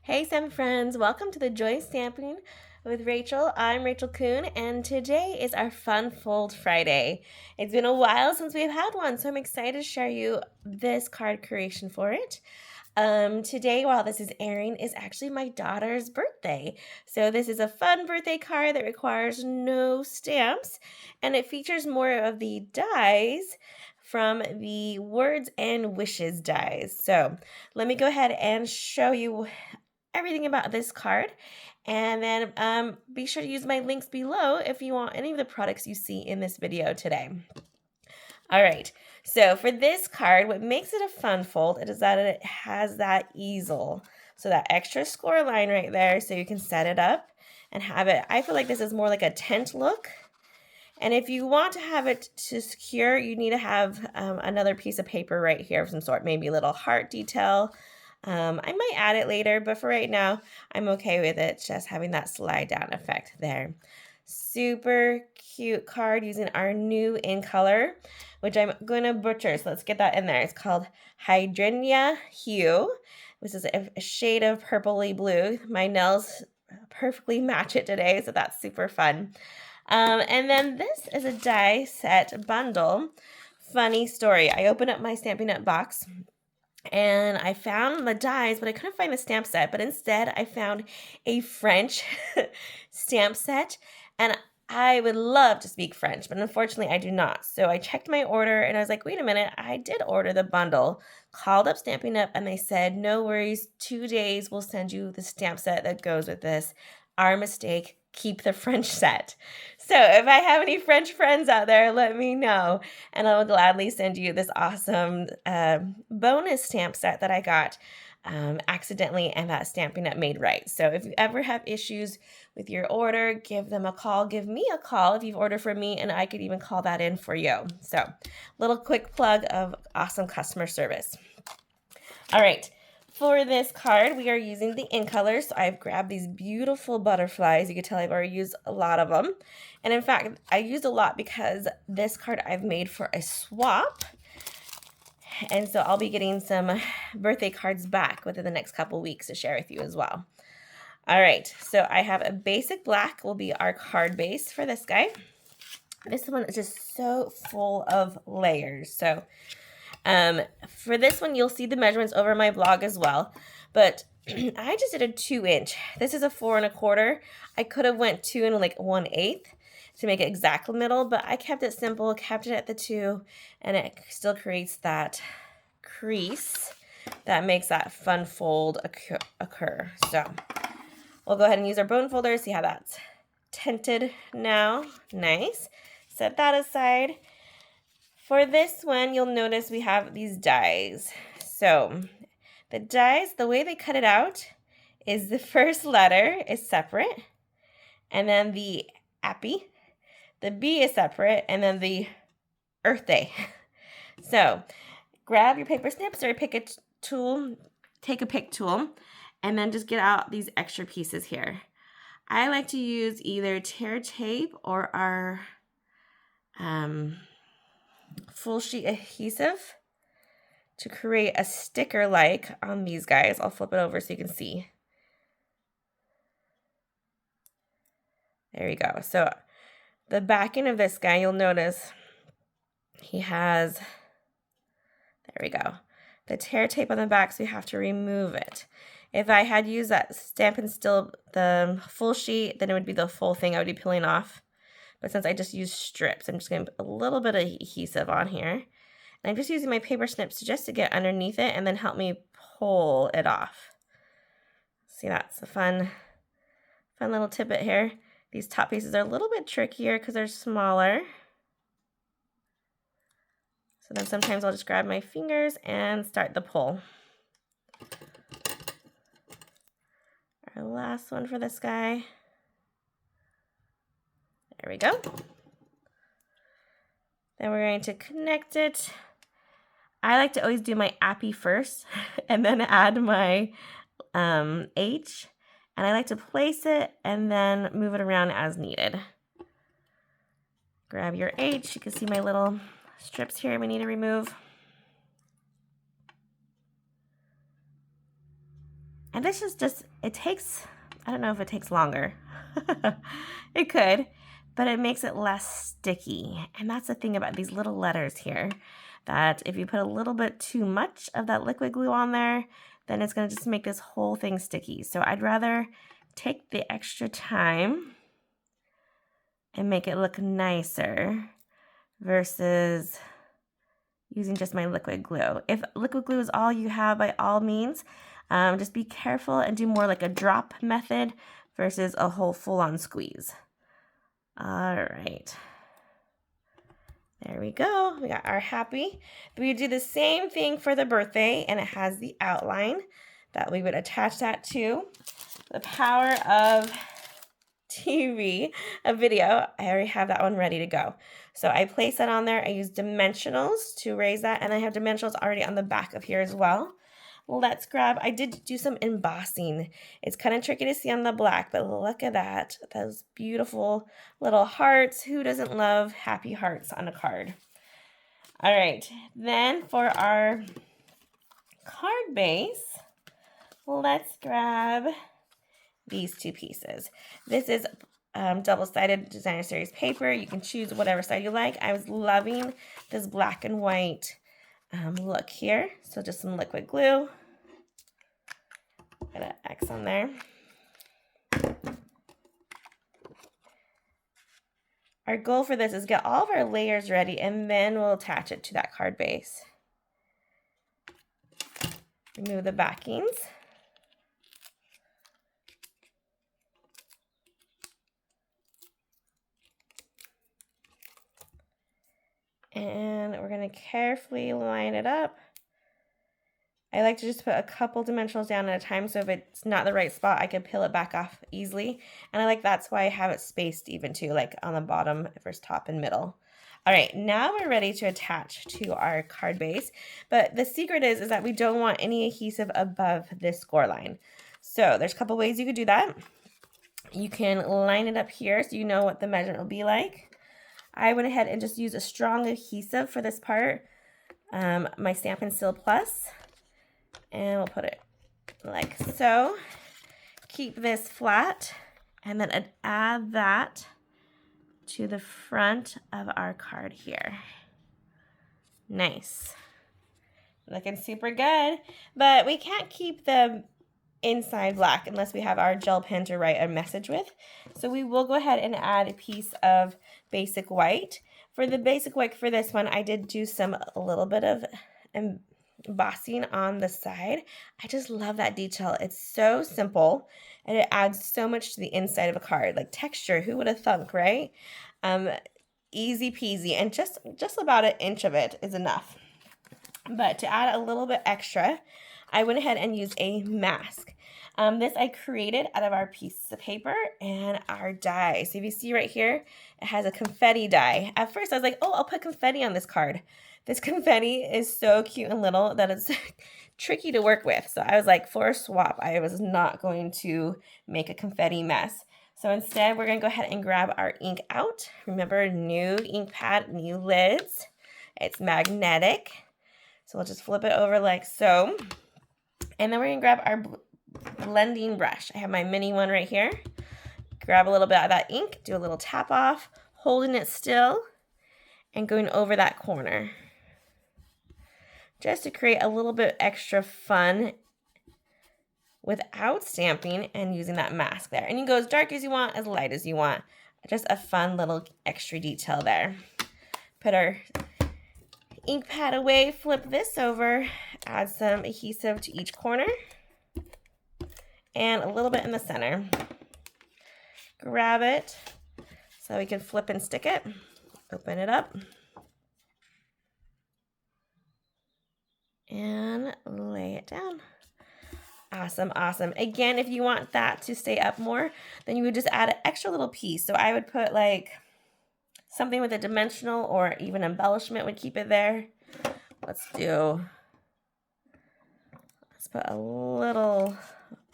Hey Stampin' friends, welcome to the Joy Stamping with Rachel. I'm Rachel Kuhn, and today is our Fun Fold Friday. It's been a while since we've had one, so I'm excited to share you this card creation for it. Today, while this is airing, is actually my daughter's birthday. So this is a fun birthday card that requires no stamps, and it features more of the dies from the Words and Wishes dies. So let me go ahead and show you everything about this card. And then be sure to use my links below if you want any of the products you see in this video today. All right, so for this card, what makes it a fun fold is that it has that easel. So that extra score line right there, so you can set it up and have it. I feel like this is more like a tent look. And if you want to have it to secure, you need to have another piece of paper right here of some sort, maybe a little heart detail. I might add it later, but for right now, I'm okay with it just having that slide down effect there. Super cute card using our new in color, which I'm going to butcher, so let's get that in there. It's called Hydrangea Hue, which is a shade of purpley blue. My nails perfectly match it today, so that's super fun. And then this is a die set bundle. Funny story, I opened up my Stampin' UP box and I found the dies, but I couldn't find the stamp set. But instead, I found a French stamp set, and I would love to speak French, but unfortunately, I do not. So I checked my order, and I was like, wait a minute, I did order the bundle. Called up Stampin' Up, and they said, no worries, 2 days, we'll send you the stamp set that goes with this. Our mistake. Keep the French set. So if I have any French friends out there, let me know, and I will gladly send you this awesome bonus stamp set that I got accidentally and that Stampin' Up made right. So if you ever have issues with your order, give them a call. Give me a call if you've ordered from me, and I could even call that in for you. So little quick plug of awesome customer service. All right. For this card, we are using the in colors. So I've grabbed these beautiful butterflies. You can tell I've already used a lot of them. And in fact, I used a lot because this card I've made for a swap. And so I'll be getting some birthday cards back within the next couple weeks to share with you as well. All right, so I have a basic black will be our card base for this guy. This one is just so full of layers. So for this one, you'll see the measurements over my blog as well, but I just did a 2-inch. This is a 4 1/4. I could have went 2 and like 1/8 to make it exact middle, but I kept it simple, kept it at the 2, and it still creates that crease that makes that fun fold occur. So we'll go ahead and use our bone folder, see how that's tinted now. Nice. Set that aside. For this one, you'll notice we have these dies. So the dies, the way they cut it out is the first letter is separate, and then the appy, the B is separate, and then the Earth Day. So grab your paper snips or pick a tool, take a pick tool, and then just get out these extra pieces here. I like to use either tear tape or our full sheet adhesive to create a sticker like on these guys. I'll flip it over so you can see. There you go. So the backing of this guy, you'll notice he has, there we go, the tear tape on the back, so you have to remove it. If I had used that Stampin' Still, the full sheet, then it would be the full thing I would be peeling off. But since I just used strips, I'm just going to put a little bit of adhesive on here. And I'm just using my paper snips just to get underneath it and then help me pull it off. See, that's a fun little tidbit here. These top pieces are a little bit trickier because they're smaller. So then sometimes I'll just grab my fingers and start the pull. Our last one for this guy. There we go. Then we're going to connect it. I like to always do my appy first and then add my H. And I like to place it and then move it around as needed. Grab your H. You can see my little strips here we need to remove. There we go. And this is just, it takes, I don't know if it takes longer. It could, but it makes it less sticky. And that's the thing about these little letters here, that if you put a little bit too much of that liquid glue on there, then it's going to just make this whole thing sticky. So I'd rather take the extra time and make it look nicer versus using just my liquid glue. If liquid glue is all you have, by all means, just be careful and do more like a drop method versus a whole full-on squeeze. All right. There we go. We got our happy. We do the same thing for the birthday, and it has the outline that we would attach that to. The power of TV, a video, I already have that one ready to go. So I place that on there. I use dimensionals to raise that, and I have dimensionals already on the back of here as well. Let's grab, I did do some embossing. It's kind of tricky to see on the black, but look at that. Those beautiful little hearts. Who doesn't love happy hearts on a card? All right, then for our card base, let's grab these two pieces. This is double-sided designer series paper. You can choose whatever side you like. I was loving this black and white look here. So just some liquid glue. Got an X on there. Our goal for this is get all of our layers ready, and then we'll attach it to that card base. Remove the backings. And we're going to carefully line it up. I like to just put a couple dimensionals down at a time, so if it's not the right spot, I can peel it back off easily. And I like that's why I have it spaced even too, like on the bottom versus top and middle. All right, now we're ready to attach to our card base. But the secret is that we don't want any adhesive above this score line. So there's a couple ways you could do that. You can line it up here so you know what the measurement will be like. I went ahead and just used a strong adhesive for this part, my Stampin' Seal Plus, and we'll put it like so. Keep this flat, and then add that to the front of our card here. Nice. Looking super good, but we can't keep the inside black unless we have our gel pen to write a message with. So we will go ahead and add a piece of basic white. For the basic white for this one, I did do a little bit of embossing on the side. I just love that detail. It's so simple, and it adds so much to the inside of a card. Like texture, who would have thunk, right? Easy peasy, and just about an inch of it is enough. But to add a little bit extra, I went ahead and used a mask. This I created out of our piece of paper and our die. So if you see right here, it has a confetti die. At first I was like, oh, I'll put confetti on this card. This confetti is so cute and little that it's tricky to work with. So I was like, for a swap, I was not going to make a confetti mess. So instead, we're going to go ahead and grab our ink out. Remember, new ink pad, new lids. It's magnetic. So we'll just flip it over like so. And then we're going to grab our blending brush. I have my mini one right here. Grab a little bit of that ink, do a little tap off, holding it still, and going over that corner. Just to create a little bit extra fun without stamping and using that mask there. And you can go as dark as you want, as light as you want. Just a fun little extra detail there. Put our ink pad away, flip this over, add some adhesive to each corner, and a little bit in the center. Grab it so we can flip and stick it. Open it up. And lay it down. Awesome, awesome. Again, if you want that to stay up more, then you would just add an extra little piece. So I would put like something with a dimensional or even embellishment would keep it there. Let's put a little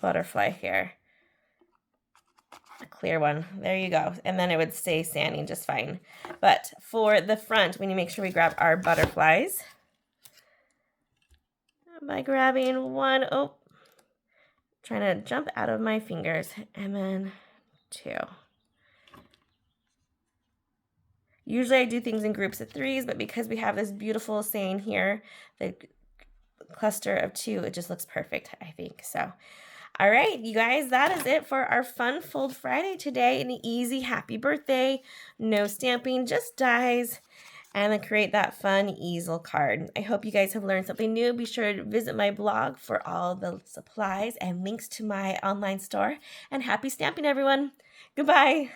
butterfly here. A clear one. There you go. And then it would stay standing just fine. But for the front, we need to make sure we grab our butterflies by grabbing one. Oh, trying to jump out of my fingers, and then 2. Usually I do things in groups of 3s, but because we have this beautiful saying here, the cluster of 2, it just looks perfect, I think. So, all right, you guys, that is it for our Fun Fold Friday today. An easy happy birthday, no stamping, just dies, and then create that fun easel card. I hope you guys have learned something new. Be sure to visit my blog for all the supplies and links to my online store. And happy stamping, everyone. Goodbye.